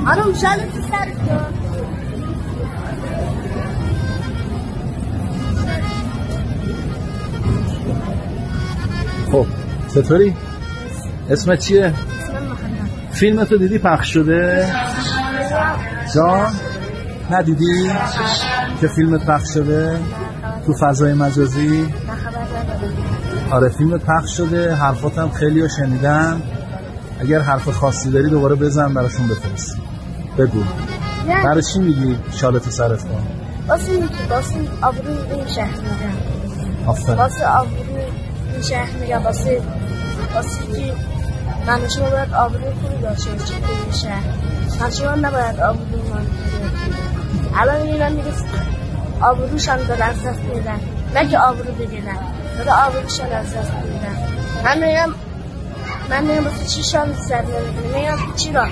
خانم شاید تو سرت کن. خب چطوری؟ اسمت چیه؟ اسمم محمد. فیلم تو دیدی پخش شده؟ جان؟ ندیدی؟ که فیلمت پخش شده؟ تو فضای مجازی؟ آره فیلمت پخش شده، حرفاتم خیلی ها شنیدم. اگر حرف خاصی داری دوباره بزن براشون بفرست. بگو برای چی میگی شالتو سرت کن؟ واسه آبروی این شهر میگم. آفرین. واسه آبروی این شهر میگم، واسه که من شما باید آبروی خوبی داشته باشید تو این شهر. من شما نباید آبروی من الان اینم میگه آبروشان داره از دست میدن، نه که آبرو بگیرن، داره آبروشان از دست میدن. من میگم واسه چی شان سر نمیدونی، میگم چی را